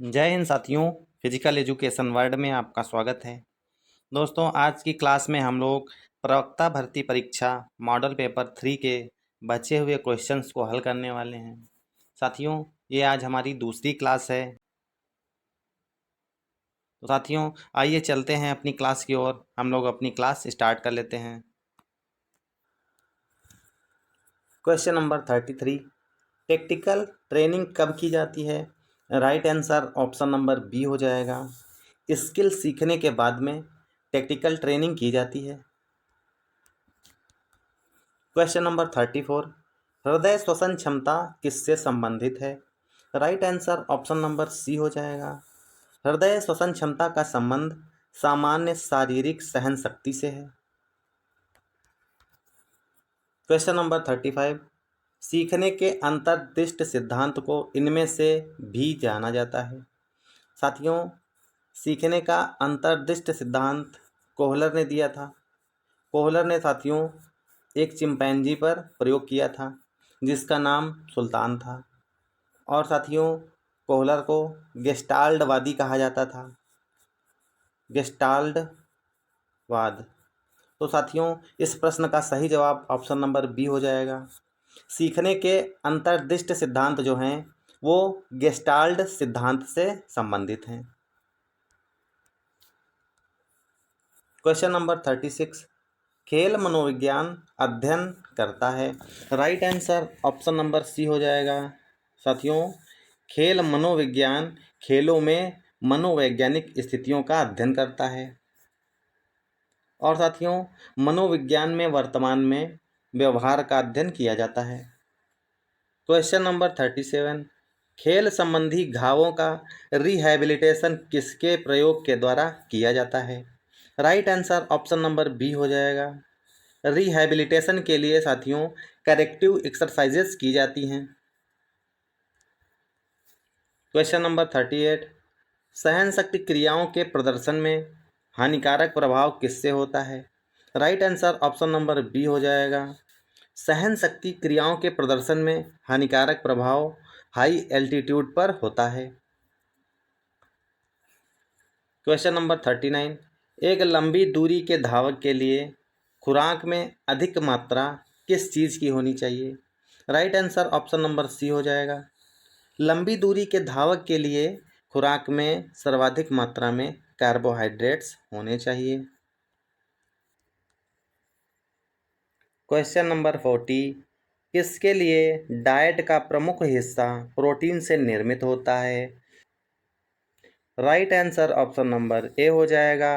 जय हिंद साथियों। Physical education world में आपका स्वागत है। दोस्तों, आज की क्लास में हम लोग प्रवक्ता भर्ती परीक्षा मॉडल पेपर 3 के बचे हुए क्वेश्चंस को हल करने वाले हैं। साथियों, ये आज हमारी दूसरी क्लास है। तो साथियों, आइए चलते हैं अपनी क्लास की ओर। हम लोग अपनी क्लास स्टार्ट कर लेते हैं। क्वेश्चन नंबर 33, टेक्टिकल ट्रेनिंग कब की जाती है? Right answer option number B हो जाएगा। स्किल सीखने के बाद में टेक्टिकल ट्रेनिंग की जाती है। क्वेश्चन नंबर 34, हृदय श्वसन क्षमता किससे संबंधित है? Right answer option number C हो जाएगा। हृदय श्वसन क्षमता का संबंध सामान्य शारीरिक सहन शक्ति से है। क्वेश्चन नंबर 35, सीखने के अंतर्दृष्ट सिद्धांत को इनमें से भी जाना जाता है। साथियों, सीखने का अंतर्दृष्ट सिद्धांत कोहलर ने दिया था। कोहलर ने साथियों एक चिंपैंजी पर प्रयोग किया था जिसका नाम सुल्तान था। और साथियों, कोहलर को गेस्टाल्टवादी कहा जाता था। गेस्टाल्टवाद। तो साथियों, इस प्रश्न का सही जवाब ऑप्शन नंबर बी हो जाएगा। सीखने के अंतर्दृष्ट सिद्धांत जो हैं वो गेस्टाल्ट सिद्धांत से संबंधित हैं। क्वेश्चन नंबर 36, खेल मनोविज्ञान अध्ययन करता है। Right answer option number C हो जाएगा। साथियों, खेल मनोविज्ञान खेलों में मनोवैज्ञानिक स्थितियों का अध्ययन करता है। और साथियों, मनोविज्ञान में वर्तमान में व्यवहार का अध्ययन किया जाता है। क्वेश्चन नंबर 37, खेल संबंधी घावों का रिहैबिलिटेशन किसके प्रयोग के द्वारा किया जाता है? Right answer option number B हो जाएगा। रिहैबिलिटेशन के लिए साथियों करेक्टिव एक्सरसाइजेस की जाती हैं। क्वेश्चन नंबर 38, सहन शक्ति क्रियाओं के प्रदर्शन में हानिकारक प्रभाव किससे होता है? Right answer option number B हो जाएगा। सहन शक्ति क्रियाओं के प्रदर्शन में हानिकारक प्रभाव हाई एल्टीट्यूड पर होता है। क्वेश्चन नंबर 39, एक लंबी दूरी के धावक के लिए खुराक में अधिक मात्रा किस चीज़ की होनी चाहिए? Right answer option number C हो जाएगा। लंबी दूरी के धावक के लिए खुराक में सर्वाधिक मात्रा में कार्बोहाइड्रेट्स होने चाहिए। क्वेश्चन नंबर 40, किसके लिए डाइट का प्रमुख हिस्सा प्रोटीन से निर्मित होता है? Right answer option number A हो जाएगा।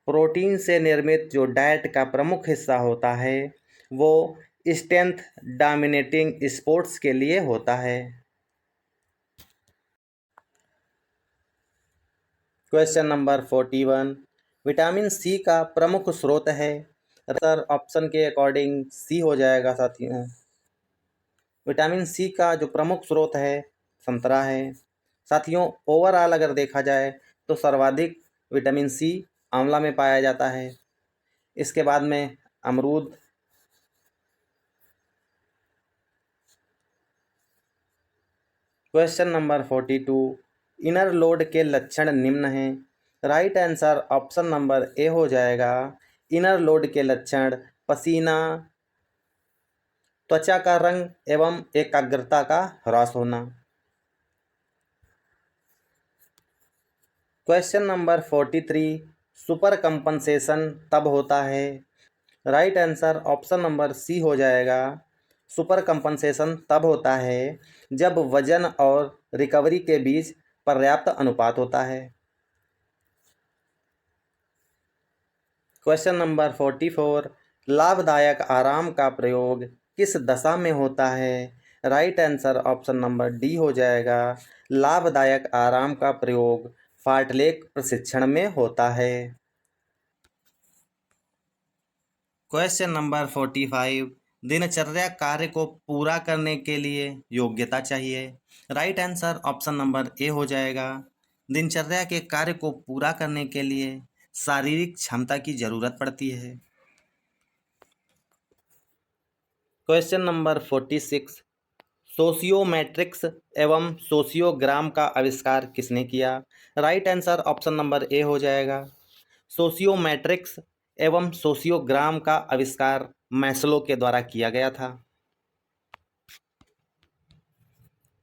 प्रोटीन से निर्मित जो डाइट का प्रमुख हिस्सा होता है वो स्ट्रेंथ डोमिनेटिंग स्पोर्ट्स के लिए होता है। क्वेश्चन नंबर 41, विटामिन सी का प्रमुख स्रोत है। सर ऑप्शन के अकॉर्डिंग सी हो जाएगा। साथियों, विटामिन सी का जो प्रमुख स्रोत है संतरा है। साथियों, ओवरऑल अगर देखा जाए तो सर्वाधिक विटामिन सी आंवला में पाया जाता है। इसके बाद में अमरूद। क्वेश्चन नंबर 42, इनर लोड के लक्षण निम्न हैं। Right answer option number A हो जाएगा। इनर लोड के लक्षण पसीना, त्वचा का रंग एवं एकाग्रता का ह्रास होना। क्वेश्चन नंबर 43, सुपर कंपनसेशन तब होता है। Right answer option number C हो जाएगा। सुपर कंपनसेशन तब होता है जब वजन और रिकवरी के बीच पर्याप्त अनुपात होता है। क्वेश्चन नंबर 44, लाभदायक आराम का प्रयोग किस दशा में होता है? Right answer option number D हो जाएगा। लाभदायक आराम का प्रयोग फार्टलेक प्रशिक्षण में होता है। क्वेश्चन नंबर 45, दिनचर्या कार्य को पूरा करने के लिए योग्यता चाहिए। Right answer option number A हो जाएगा। दिनचर्या के कार्य को पूरा करने के लिए शारीरिक क्षमता की जरूरत पड़ती है। क्वेश्चन नंबर 46, सोशियोमेट्रिक्स एवं सोशियोग्राम का आविष्कार किसने किया? Right answer option number A हो जाएगा। सोशियोमेट्रिक्स एवं सोशियोग्राम का आविष्कार मैस्लो के द्वारा किया गया था।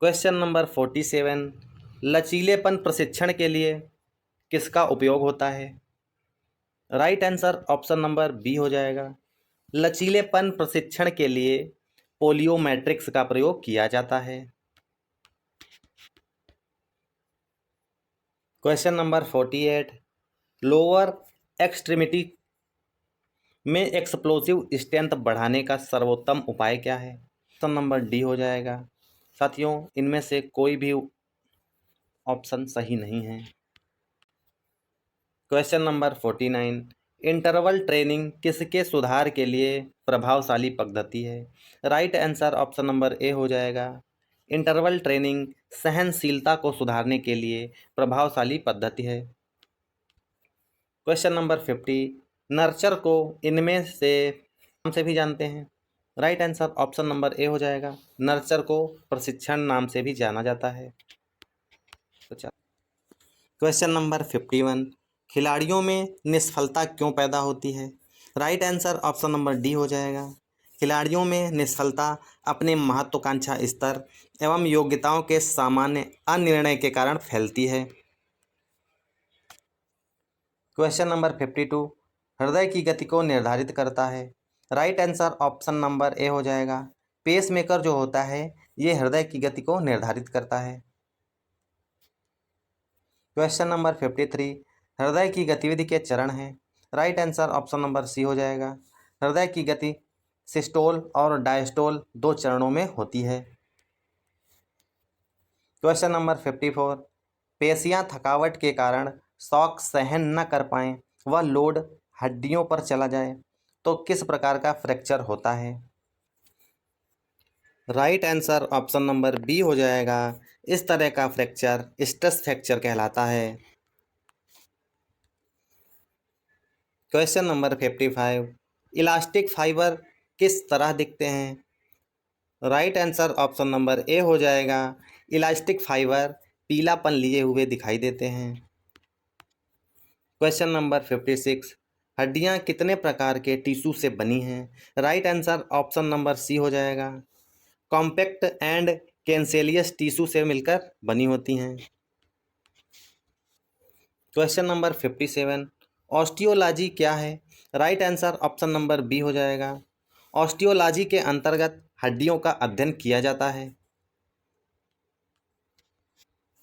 क्वेश्चन नंबर 47, लचीलेपन प्रशिक्षण के लिए किसका उपयोग होता है? Right answer option number B हो जाएगा। लचीलेपन प्रशिक्षण के लिए पोलियोमेट्रिक्स का प्रयोग किया जाता है। क्वेश्चन नंबर 48, लोअर एक्सट्रीमिटी में एक्सप्लोसिव स्ट्रेंथ बढ़ाने का सर्वोत्तम उपाय क्या है? ऑप्शन नंबर डी हो जाएगा। साथियों, इनमें से कोई भी ऑप्शन सही नहीं है। क्वेश्चन नंबर 49, इंटरवल ट्रेनिंग किसके सुधार के लिए प्रभावशाली पद्धति है? Right answer option number A हो जाएगा। इंटरवल ट्रेनिंग सहनशीलता को सुधारने के लिए प्रभावशाली पद्धति है। क्वेश्चन नंबर 50, नर्चर को इनमें से नाम से भी जानते हैं? Right answer option number A हो जाएगा। नर्चर को प्रशिक्षण नाम से भी जाना जाता है। क्वेश्चन नंबर 51, खिलाड़ियों में निष्फलता क्यों पैदा होती है? Right answer option number D हो जाएगा। खिलाड़ियों में निष्फलता अपने महत्वाकांक्षा स्तर एवं योग्यताओं के सामान्य अनिर्णय के कारण फैलती है। क्वेश्चन नंबर 52, हृदय की गति को निर्धारित करता है? Right answer option number A हो जाएगा। पेसमेकर जो होता है ये हृदय की गति को निर्धारित करता है। क्वेश्चन नंबर 53, हृदय की गतिविधि के चरण हैं? Right answer option number C हो जाएगा। हृदय की गति सिस्टोल और डायस्टोल 2 चरणों में होती है। क्वेश्चन नंबर 54, पेशियां थकावट के कारण शॉक सहन न कर पाएं व लोड हड्डियों पर चला जाए तो किस प्रकार का फ्रैक्चर होता है? Right answer option number B हो जाएगा। इस तरह का फ्रैक्चर स्ट्रेस फ्रैक्चर कहलाता है। क्वेश्चन नंबर 55, इलास्टिक फाइबर किस तरह दिखते हैं? Right answer option number A हो जाएगा। इलास्टिक फाइबर पीलापन लिए हुए दिखाई देते हैं। क्वेश्चन नंबर 56, हड्डियां कितने प्रकार के टिश्यू से बनी हैं? Right answer option number C हो जाएगा। कॉम्पैक्ट एंड कैंसेलियस टिश्यू से मिलकर बनी होती हैं। क्वेश्चन नंबर 57, ऑस्टियोलॉजी क्या है? Right answer option number B हो जाएगा। ऑस्टियोलॉजी के अंतर्गत हड्डियों का अध्ययन किया जाता है।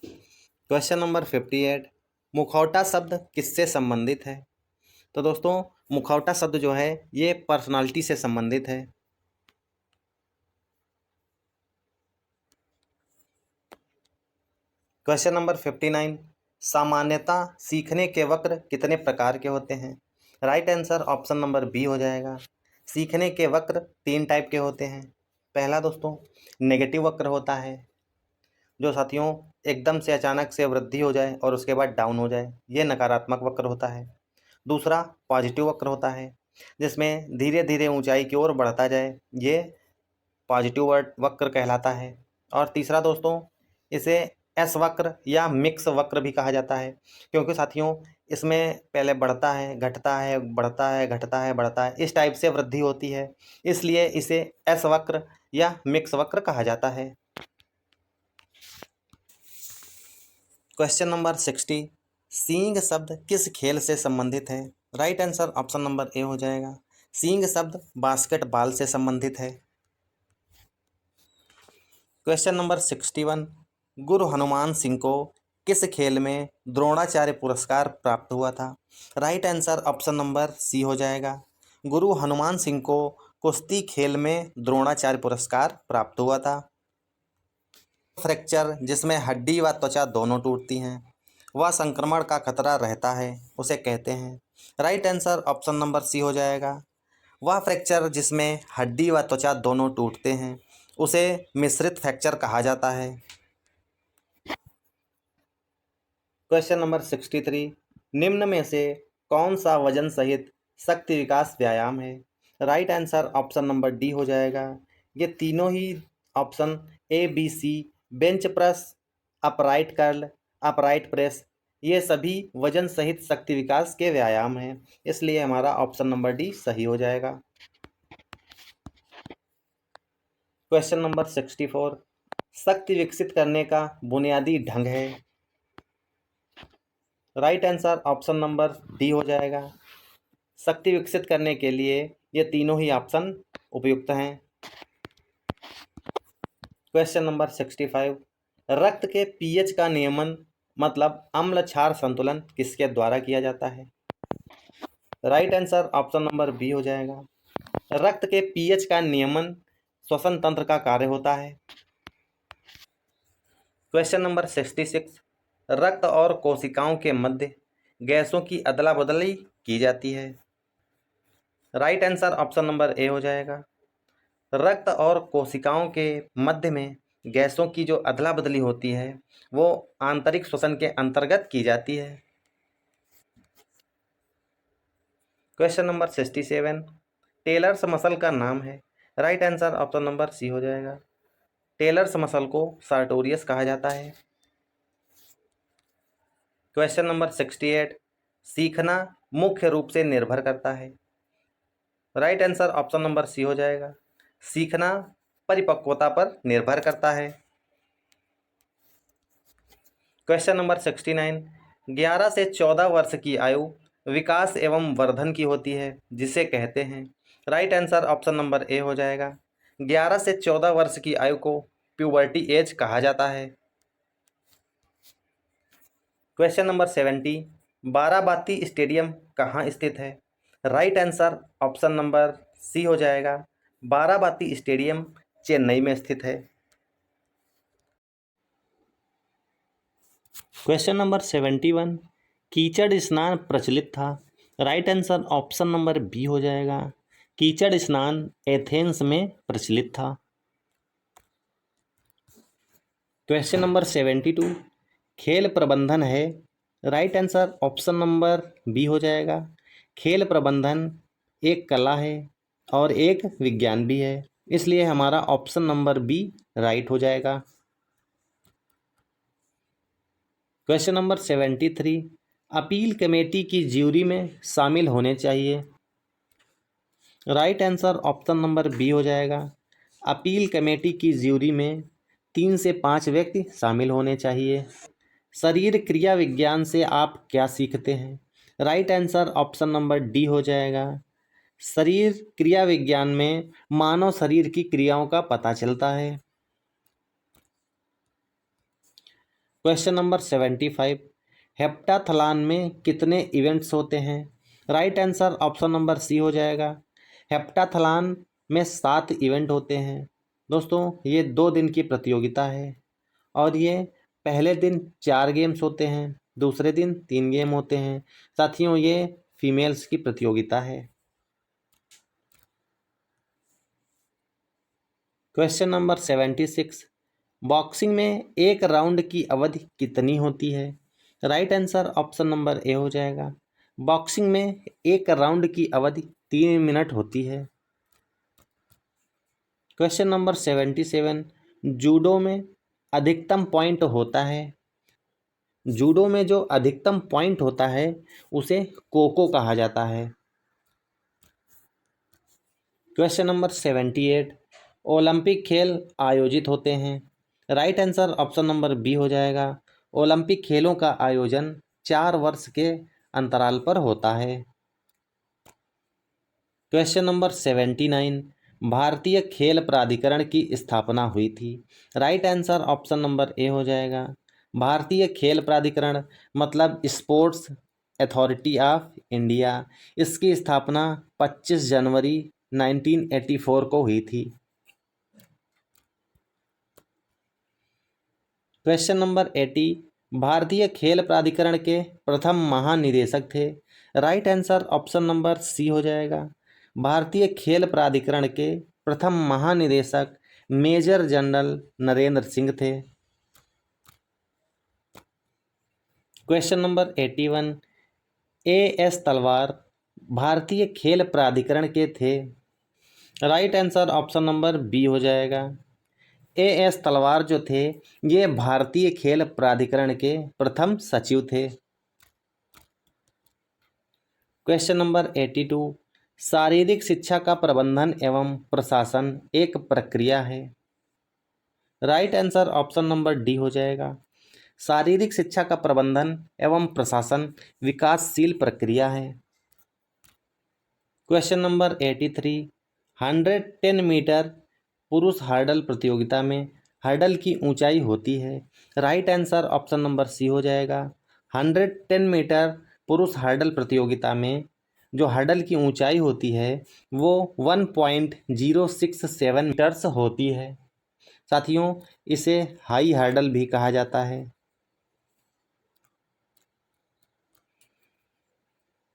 क्वेश्चन नंबर 58, मुखौटा शब्द किससे संबंधित है? तो दोस्तों, मुखौटा शब्द जो है ये पर्सनालिटी से संबंधित है। क्वेश्चन नंबर 59, सामान्यतः सीखने के वक्र कितने प्रकार के होते हैं? Right answer option number B हो जाएगा। सीखने के वक्र 3 टाइप के होते हैं। पहला दोस्तों नेगेटिव वक्र होता है, जो साथियों एकदम से अचानक से वृद्धि हो जाए और उसके बाद डाउन हो जाए, ये नकारात्मक वक्र होता है। दूसरा पॉजिटिव वक्र होता है, जिसमें धीरे धीरे ऊंचाई की ओर बढ़ता जाए, ये पॉजिटिव वक्र कहलाता है। और तीसरा दोस्तों इसे एस वक्र या मिक्स वक्र भी कहा जाता है, क्योंकि साथियों इसमें पहले बढ़ता है, घटता है, बढ़ता है, घटता है, बढ़ता है, इस टाइप से वृद्धि होती है, इसलिए इसे एस वक्र या मिक्स वक्र कहा जाता है। क्वेश्चन नंबर 60, सींग शब्द किस खेल से संबंधित है? Right answer option number A हो जाएगा। सींग शब्द बास्केटबॉल से संबंधित है। क्वेश्चन नंबर 61, गुरु हनुमान सिंह को किस खेल में द्रोणाचार्य पुरस्कार प्राप्त हुआ था? Right answer option number C हो जाएगा। गुरु हनुमान सिंह को कुश्ती खेल में द्रोणाचार्य पुरस्कार प्राप्त हुआ था। फ्रैक्चर जिसमें हड्डी व त्वचा दोनों टूटती हैं वह संक्रमण का खतरा रहता है, उसे कहते हैं। Right answer option number C हो जाएगा। वह फ्रैक्चर जिसमें हड्डी व त्वचा दोनों टूटते हैं उसे मिश्रित फ्रैक्चर कहा जाता है। क्वेश्चन नंबर 63, निम्न में से कौन सा वजन सहित शक्ति विकास व्यायाम है? Right answer option number D हो जाएगा। ये तीनों ही option ABC, bench press, upright curl, upright press, ये सभी वजन सहित शक्ति विकास के व्यायाम हैं। इसलिए हमारा ऑप्शन नंबर डी सही हो जाएगा। क्वेश्चन नंबर 64, शक्ति विकसित करने का बुनियादी ढंग है। Right answer option number D हो जाएगा। शक्ति विकसित करने के लिए ये तीनों ही ऑप्शन उपयुक्त हैं। क्वेश्चन नंबर 65, रक्त के पीएच का नियमन मतलब अम्ल क्षार संतुलन किसके द्वारा किया जाता है? Right answer option number B हो जाएगा। रक्त के पीएच का नियमन श्वसन तंत्र का कार्य होता है। क्वेश्चन नंबर 66, रक्त और कोशिकाओं के मध्य गैसों की अदला बदली की जाती है। Right answer option number A हो जाएगा। रक्त और कोशिकाओं के मध्य में गैसों की जो अदला बदली होती है वो आंतरिक श्वसन के अंतर्गत की जाती है। क्वेश्चन नंबर 67, टेलर्स मसल का नाम है। Right answer option number C हो जाएगा। टेलर्स मसल को सार्टोरियस कहा जाता है। क्वेश्चन नंबर 68, सीखना मुख्य रूप से निर्भर करता है। Right answer option number C हो जाएगा। सीखना परिपक्वता पर निर्भर करता है। क्वेश्चन नंबर 69, 11 से 14 वर्ष की आयु विकास एवं वर्धन की होती है, जिसे कहते हैं। Right answer option number A हो जाएगा। 11 से 14 वर्ष की आयु को प्यूबर्टी एज कहा जाता है। क्वेश्चन नंबर 70, बाराबाती स्टेडियम कहाँ स्थित है? Right answer option number C हो जाएगा। बाराबाती स्टेडियम चेन्नई में स्थित है। क्वेश्चन नंबर 71, कीचड़ स्नान प्रचलित था। Right answer option number B हो जाएगा। कीचड़ स्नान एथेंस में प्रचलित था। क्वेश्चन नंबर 72, खेल प्रबंधन है। Right answer option number B हो जाएगा। खेल प्रबंधन एक कला है और एक विज्ञान भी है, इसलिए हमारा ऑप्शन नंबर बी राइट हो जाएगा। क्वेश्चन नंबर 73, अपील कमेटी की ज्यूरी में शामिल होने चाहिए। Right answer option number B हो जाएगा। अपील कमेटी की ज्यूरी में 3 से 5 व्यक्ति शामिल होने चाहिए। शरीर क्रिया विज्ञान से आप क्या सीखते हैं? Right answer option number D हो जाएगा। शरीर क्रिया विज्ञान में मानव शरीर की क्रियाओं का पता चलता है। क्वेश्चन नंबर 75, हेप्टाथलान में कितने इवेंट्स होते हैं? Right answer option number C हो जाएगा। हेप्टाथलान में 7 इवेंट होते हैं। दोस्तों ये 2 दिन की प्रतियोगिता है और ये पहले दिन 4 गेम्स होते हैं, दूसरे दिन 3 गेम होते हैं। साथियों ये फीमेल्स की प्रतियोगिता है। क्वेश्चन नंबर 76, बॉक्सिंग में एक राउंड की अवधि कितनी होती है? Right answer option number A हो जाएगा। बॉक्सिंग में एक राउंड की अवधि 3 मिनट होती है। क्वेश्चन नंबर 77, जूडो में अधिकतम पॉइंट होता है। जूडो में जो अधिकतम पॉइंट होता है उसे कोको कहा जाता है। क्वेश्चन नंबर 78, ओलंपिक खेल आयोजित होते हैं। Right answer option number B हो जाएगा। ओलंपिक खेलों का आयोजन 4 वर्ष के अंतराल पर होता है। क्वेश्चन नंबर 79, भारतीय खेल प्राधिकरण की स्थापना हुई थी। Right answer option number A हो जाएगा। भारतीय खेल प्राधिकरण मतलब स्पोर्ट्स अथॉरिटी ऑफ इंडिया, इसकी स्थापना 25 जनवरी 1984 को हुई थी। क्वेश्चन नंबर 80, भारतीय खेल प्राधिकरण के प्रथम महानिदेशक थे। Right answer option number C हो जाएगा। भारतीय खेल प्राधिकरण के प्रथम महानिदेशक मेजर जनरल नरेंद्र सिंह थे। Question number 81, A.S. तलवार भारतीय खेल प्राधिकरण के थे। Right answer option number B हो जाएगा। A.S. तलवार जो थे ये भारतीय खेल प्राधिकरण के प्रथम सचिव थे। क्वेश्चन नंबर 82, शारीरिक शिक्षा का प्रबंधन एवं प्रशासन एक प्रक्रिया है। Right answer option number D हो जाएगा। शारीरिक शिक्षा का प्रबंधन एवं प्रशासन विकासशील प्रक्रिया है। क्वेश्चन नंबर 83, 110 मीटर पुरुष हर्डल प्रतियोगिता में हर्डल की ऊंचाई होती है। Right answer option number C हो जाएगा। 110 मीटर पुरुष हर्डल प्रतियोगिता में जो हर्डल की ऊंचाई होती है वो 1.067 मीटर्स होती है। साथियों, इसे हाई हर्डल भी कहा जाता है।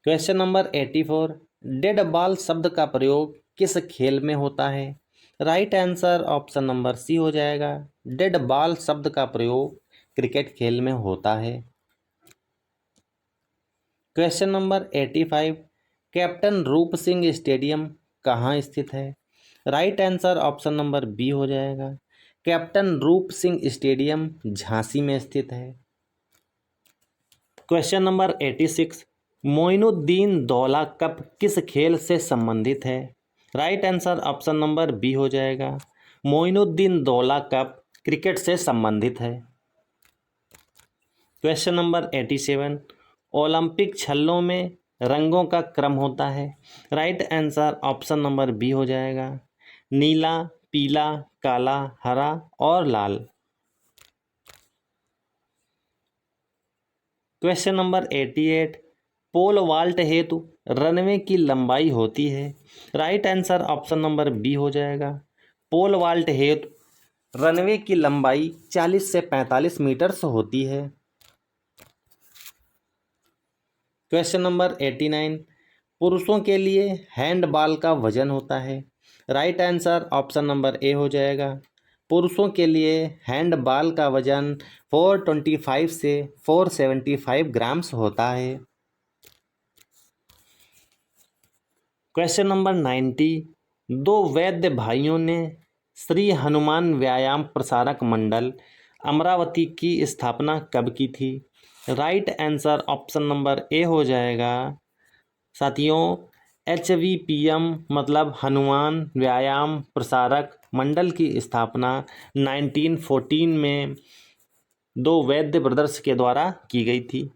क्वेश्चन नंबर 84, डेड बॉल शब्द का प्रयोग किस खेल में होता है। Right answer option number C हो जाएगा। डेड बॉल शब्द का प्रयोग क्रिकेट खेल में होता है। क्वेश्चन नंबर 85, कैप्टन रूप सिंह स्टेडियम कहाँ स्थित है। Right answer option number B हो जाएगा। कैप्टन रूप सिंह स्टेडियम झांसी में स्थित है। Question number 86, Moinuddin Daula cup किस खेल से संबंधित है। Right answer option number B हो जाएगा। मोइनुद्दीन दौला कप क्रिकेट से संबंधित है। क्वेश्चन नंबर 87, ओलंपिक छल्लों में रंगों का क्रम होता है। Right answer option number B हो जाएगा। नीला, पीला, काला, हरा और लाल। क्वेश्चन नंबर 88, पोल वाल्ट हेतु रनवे की लंबाई होती है। Right answer option number B हो जाएगा। पोल वाल्ट हेतु रनवे की लंबाई 40 से 45 मीटर्स होती है। क्वेश्चन नंबर 89, पुरुषों के लिए हैंडबॉल का वजन होता है। Right answer option number A हो जाएगा। पुरुषों के लिए हैंडबॉल का वजन 425 से 475 ग्राम्स होता है। क्वेश्चन नंबर 90, दो वैद्य भाइयों ने श्री हनुमान व्यायाम प्रसारक मंडल अमरावती की स्थापना कब की थी। Right answer option number A हो जाएगा। साथियों, HVPM मतलब हनुमान व्यायाम प्रसारक मंडल की स्थापना 1914 में दो वैद्य ब्रदर्स के द्वारा की गई थी।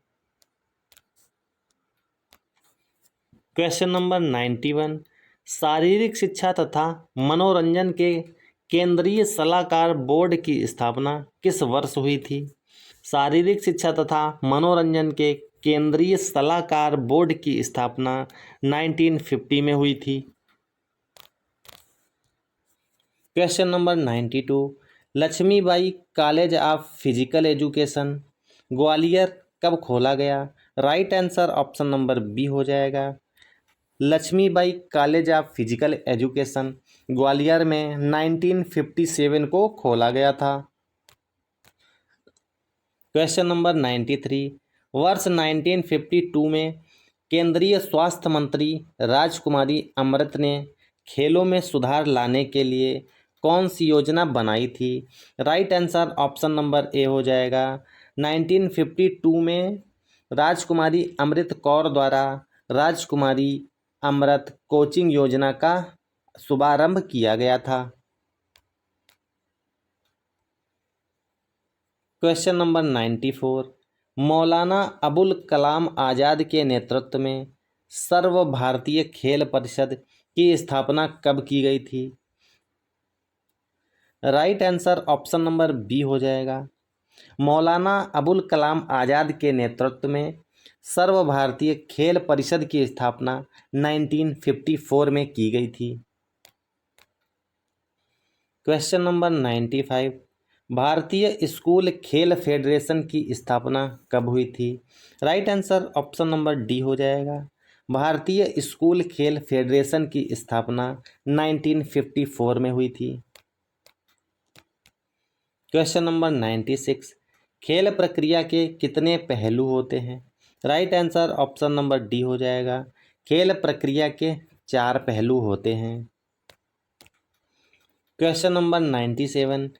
क्वेश्चन नंबर 91, शारीरिक शिक्षा तथा मनोरंजन के केंद्रीय सलाहकार बोर्ड की स्थापना किस वर्ष हुई थी। शारीरिक शिक्षा तथा मनोरंजन के केंद्रीय सलाहकार बोर्ड की स्थापना 1950 में हुई थी। Question number 92, Lakshmibai college of physical education Gwalior कब खोला गया। Right answer option number B हो जाएगा। Lakshmibai college of physical education Gwalior में 1957 को खोला गया था। क्वेश्चन नंबर 93, वर्ष 1952 में केंद्रीय स्वास्थ्य मंत्री राजकुमारी अमृत ने खेलों में सुधार लाने के लिए कौन सी योजना बनाई थी। Right answer option number A हो जाएगा। 1952 में राजकुमारी अमृत कौर द्वारा राजकुमारी अमृत कोचिंग योजना का शुभारंभ किया गया था। क्वेश्चन नंबर 94, मौलाना अबुल कलाम आज़ाद के नेतृत्व में सर्व भारतीय खेल परिषद की स्थापना कब की गई थी। Right answer option number B हो जाएगा। मौलाना अबुल कलाम आज़ाद के नेतृत्व में सर्व भारतीय खेल परिषद की स्थापना 1954 में की गई थी। क्वेश्चन नंबर 95, भारतीय स्कूल खेल फेडरेशन की स्थापना कब हुई थी। Right answer option number D हो जाएगा। भारतीय स्कूल खेल फेडरेशन की स्थापना 1954 में हुई थी। क्वेश्चन नंबर 96, खेल प्रक्रिया के कितने पहलू होते हैं। Right answer option number D हो जाएगा। खेल प्रक्रिया के 4 पहलू होते हैं। क्वेश्चन नंबर 97,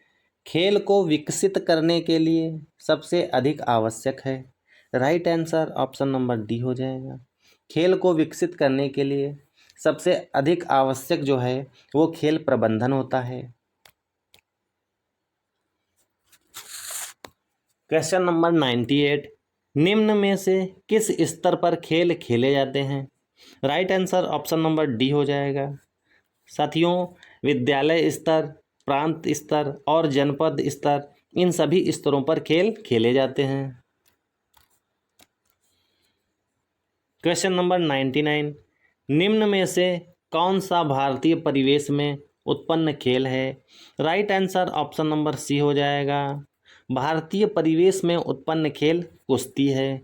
खेल को विकसित करने के लिए सबसे अधिक आवश्यक है। Right answer option number D हो जाएगा। खेल को विकसित करने के लिए सबसे अधिक आवश्यक जो है वो खेल प्रबंधन होता है। क्वेश्चन नंबर 98, निम्न में से किस स्तर पर खेल खेले जाते हैं? Right answer option number D हो जाएगा। साथियों, विद्यालय स्तर, प्रांत स्तर और जनपद स्तर, इन सभी स्तरों पर खेल खेले जाते हैं। क्वेश्चन नंबर 99, निम्न में से कौन सा भारतीय परिवेश में उत्पन्न खेल है? Right answer option number C हो जाएगा। भारतीय परिवेश में उत्पन्न खेल कुश्ती है।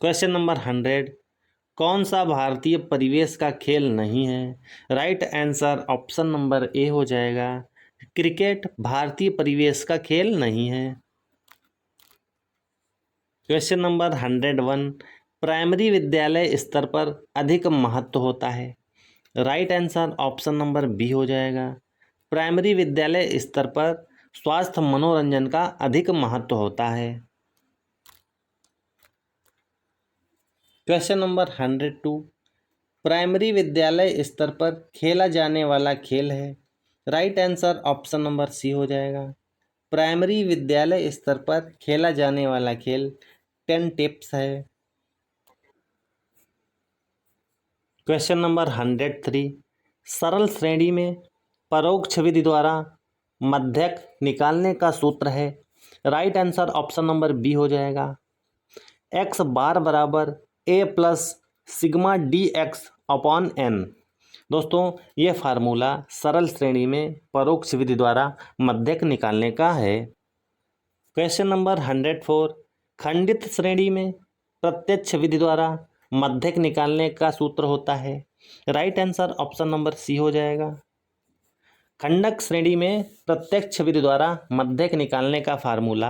क्वेश्चन नंबर 100, कौन सा भारतीय परिवेश का खेल नहीं है? Right answer option number A हो जाएगा। क्रिकेट भारतीय परिवेश का खेल नहीं है। क्वेश्चन नंबर 101, प्राइमरी विद्यालय स्तर पर अधिक महत्व होता है। Right answer option number B हो जाएगा। प्राइमरी विद्यालय स्तर पर स्वास्थ्य मनोरंजन का अधिक महत्व होता है। क्वेश्चन नंबर 102, प्राइमरी विद्यालय स्तर पर खेला जाने वाला खेल है। Right answer option number C हो जाएगा। प्राइमरी विद्यालय स्तर पर खेला जाने वाला खेल 10 टिप्स है। क्वेश्चन नंबर 103, सरल श्रेणी में परोक्ष विधि द्वारा मध्यक निकालने का सूत्र है। Right answer option number B हो जाएगा। एक्स बार बराबर A plus sigma D X upon N. दोस्तों, ये फार्मूला सरल श्रेणी में परोक्ष विधि द्वारा मध्यक निकालने का है। क्वेश्चन नंबर 104, खंडित श्रेणी में प्रत्यक्ष विधि द्वारा मध्यक निकालने का सूत्र होता है। Right answer option number C हो जाएगा। खंडक श्रेणी में प्रत्यक्ष विधि द्वारा मध्यक निकालने का फार्मूला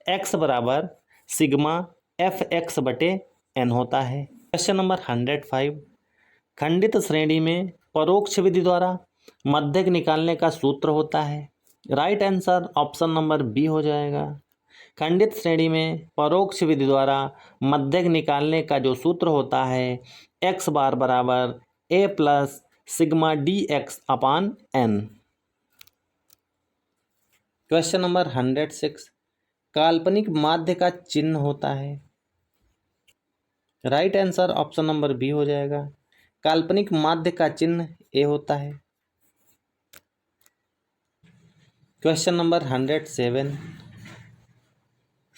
एक्स बराबर सिग्मा एफ एक्स बटे एन होता है। क्वेश्चन नंबर 105, खंडित श्रेणी में परोक्ष विधि द्वारा मध्यक निकालने का सूत्र होता है। Right answer option number B हो जाएगा। खंडित श्रेणी में परोक्ष विधि द्वारा मध्यक निकालने का जो सूत्र होता है एक्स बार बराबर A plus sigma D X upon N. Question number 106, काल्पनिक माध्य का चिन्ह होता है। Right answer option number B हो जाएगा। काल्पनिक माध्य का चिन्ह ए होता है। क्वेश्चन नंबर 107,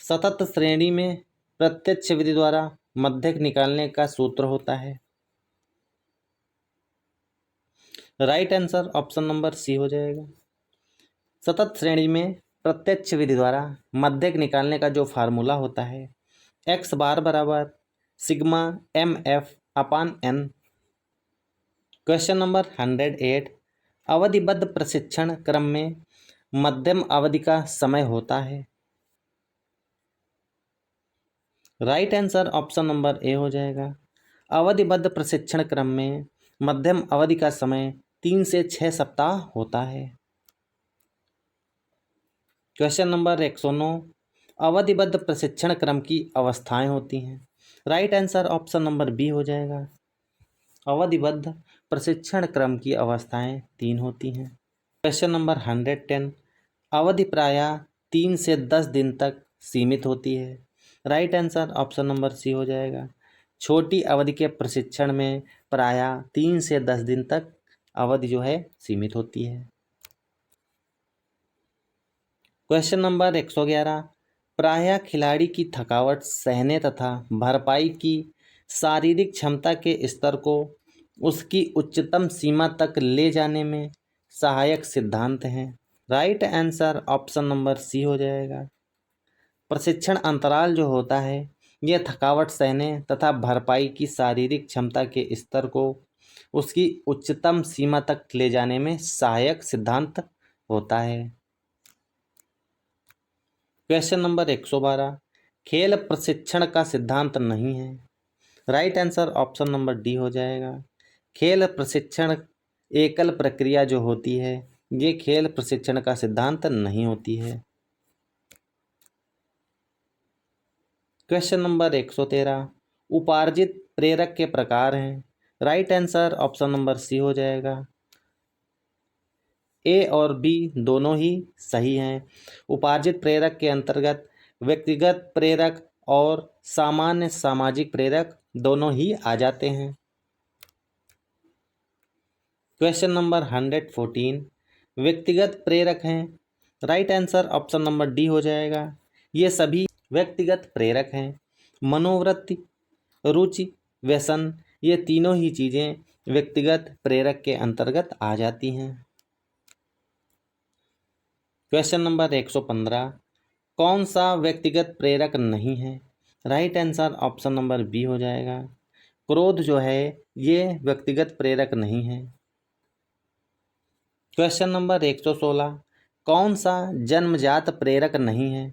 सतत श्रेणी में प्रत्यक्ष विधि द्वारा मध्यक निकालने का सूत्र होता है। Right answer option number C हो जाएगा। सतत श्रेणी में प्रत्यक्ष विधि द्वारा मध्यक निकालने का जो फार्मूला होता है एक्स बार बराबर सिग्मा एम एफ अपान एन। क्वेश्चन नंबर 108, अवधिबद्ध प्रशिक्षण क्रम में मध्यम अवधि का समय होता है। Right answer option number A हो जाएगा। अवधिबद्ध प्रशिक्षण क्रम में मध्यम अवधि का समय 3 से 6 सप्ताह होता है। क्वेश्चन नंबर 109, अवधिबद्ध प्रशिक्षण क्रम की अवस्थाएं होती हैं। Right answer option number B हो जाएगा। अवधिबद्ध प्रशिक्षण क्रम की अवस्थाएं 3 होती हैं। क्वेश्चन नंबर 110, अवधि प्रायः 3 से 10 दिन तक सीमित होती है। Right answer option number C हो जाएगा। छोटी अवधि के प्रशिक्षण में प्रायः 3 से 10 दिन तक अवधि जो है सीमित होती है। क्वेश्चन नंबर 111, प्रायः खिलाड़ी की थकावट सहने तथा भरपाई की शारीरिक क्षमता के स्तर को उसकी उच्चतम सीमा तक ले जाने में सहायक सिद्धांत हैं। Right answer option number C हो जाएगा। प्रशिक्षण अंतराल जो होता है यह थकावट सहने तथा भरपाई की शारीरिक क्षमता के स्तर को उसकी उच्चतम सीमा तक ले जाने में सहायक सिद्धांत होता है। क्वेश्चन नंबर 112, खेल प्रशिक्षण का सिद्धांत नहीं है। Right answer option number D हो जाएगा। खेल प्रशिक्षण एकल प्रक्रिया जो होती है ये खेल प्रशिक्षण का सिद्धांत नहीं होती है। क्वेश्चन नंबर 113, उपार्जित प्रेरक के प्रकार हैं। Right answer option number C हो जाएगा। ए और बी दोनों ही सही हैं। उपार्जित प्रेरक के अंतर्गत व्यक्तिगत प्रेरक और सामान्य सामाजिक प्रेरक दोनों ही आ जाते हैं। क्वेश्चन नंबर 114, व्यक्तिगत प्रेरक हैं। Right answer option number D हो जाएगा। ये सभी व्यक्तिगत प्रेरक हैं। मनोवृत्ति, रुचि, व्यसन, ये तीनों ही चीज़ें व्यक्तिगत प्रेरक के अंतर्गत आ जाती हैं। क्वेश्चन नंबर 115, कौन सा व्यक्तिगत प्रेरक नहीं है। Right answer option number B हो जाएगा। क्रोध जो है ये व्यक्तिगत प्रेरक नहीं है। क्वेश्चन नंबर 116, कौन सा जन्मजात प्रेरक नहीं है।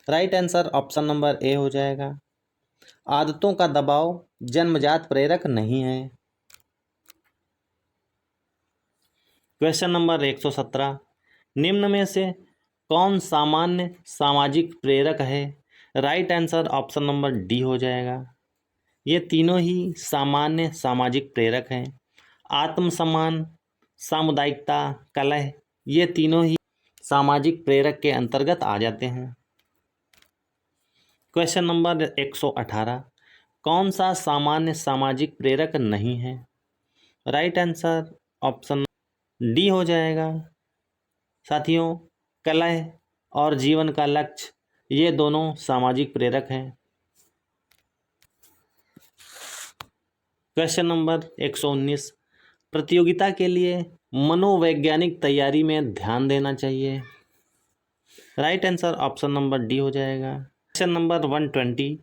Right answer option number A हो जाएगा। आदतों का दबाव जन्मजात प्रेरक नहीं है। क्वेश्चन नंबर 117, निम्न में से कौन सामान्य सामाजिक प्रेरक है। Right answer option number D हो जाएगा। ये तीनों ही सामान्य सामाजिक प्रेरक हैं। आत्मसम्मान, सामुदायिकता, कलह, ये तीनों ही सामाजिक प्रेरक के अंतर्गत आ जाते हैं। क्वेश्चन नंबर 118, कौन सा सामान्य सामाजिक प्रेरक नहीं है। राइट आंसर ऑप्शन डी हो जाएगा। साथियों, कलह और जीवन का लक्ष्य ये दोनों सामाजिक प्रेरक हैं। क्वेश्चन नंबर 119, प्रतियोगिता के लिए मनोवैज्ञानिक तैयारी में ध्यान देना चाहिए। Right answer option number D हो जाएगा। क्वेश्चन नंबर 120,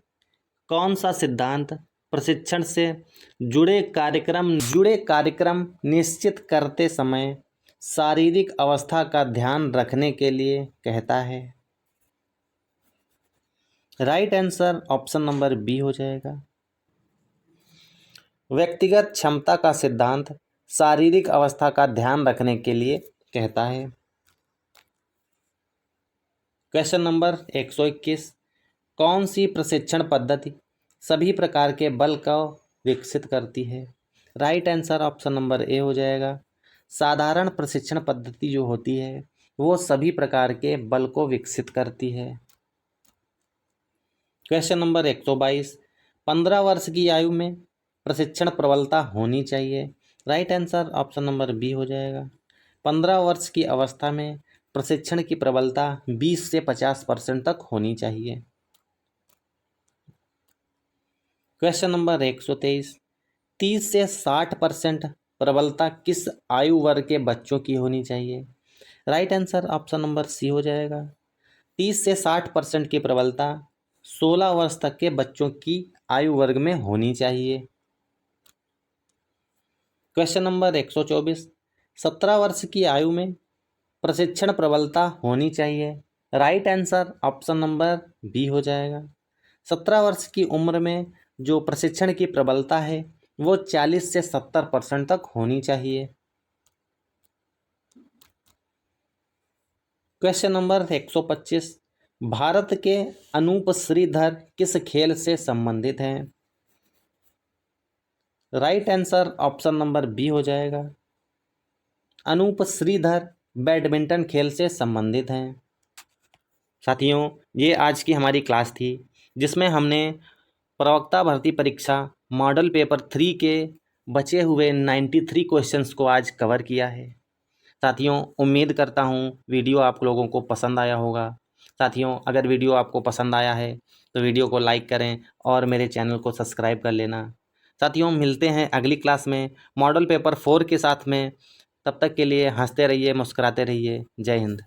कौन सा सिद्धांत प्रशिक्षण से जुड़े कार्यक्रम निश्चित करते समय शारीरिक अवस्था का ध्यान रखने के लिए कहता है। Right answer option number B हो जाएगा। व्यक्तिगत क्षमता का सिद्धांत शारीरिक अवस्था का ध्यान रखने के लिए कहता है। क्वेश्चन नंबर 121, कौन सी प्रशिक्षण पद्धति सभी प्रकार के बल को विकसित करती है। Right answer option number A हो जाएगा। साधारण प्रशिक्षण पद्धति जो होती है वो सभी प्रकार के बल को विकसित करती है। क्वेश्चन नंबर 122, 15 वर्ष की आयु में प्रशिक्षण प्रबलता होनी चाहिए। Right answer option number B हो जाएगा। 15 वर्ष की अवस्था में प्रशिक्षण की प्रबलता 20 से 50% तक होनी चाहिए। क्वेश्चन नंबर 123, 30 से 60% प्रबलता किस आयु वर्ग के बच्चों की होनी चाहिए। Right answer option number C हो जाएगा। 30 से 60% की प्रबलता 16 वर्ष तक के बच्चों की आयु वर्ग में होनी चाहिए। क्वेश्चन नंबर 124, 17 वर्ष की आयु में प्रशिक्षण प्रबलता होनी चाहिए। Right answer option number B हो जाएगा। 17 वर्ष की उम्र में जो प्रशिक्षण की प्रबलता है वो 40 से 70% तक होनी चाहिए। क्वेश्चन नंबर 125, भारत के अनूप श्रीधर किस खेल से संबंधित हैं। Right answer option number B हो जाएगा। अनूप श्रीधर बैडमिंटन खेल से संबंधित हैं। साथियों, ये आज की हमारी क्लास थी जिसमें हमने प्रवक्ता भर्ती परीक्षा मॉडल पेपर 3 के बचे हुए 93 क्वेश्चंस को आज कवर किया है। साथियों, उम्मीद करता हूँ वीडियो आप लोगों को पसंद आया होगा। साथियों, अगर वीडियो आपको पसंद आया है तो वीडियो को लाइक करें और मेरे चैनल को सब्सक्राइब कर लेना। साथियों, मिलते हैं अगली क्लास में मॉडल पेपर 4 के साथ में। तब तक के लिए हंसते रहिए, मुस्कुराते रहिए। जय हिंद।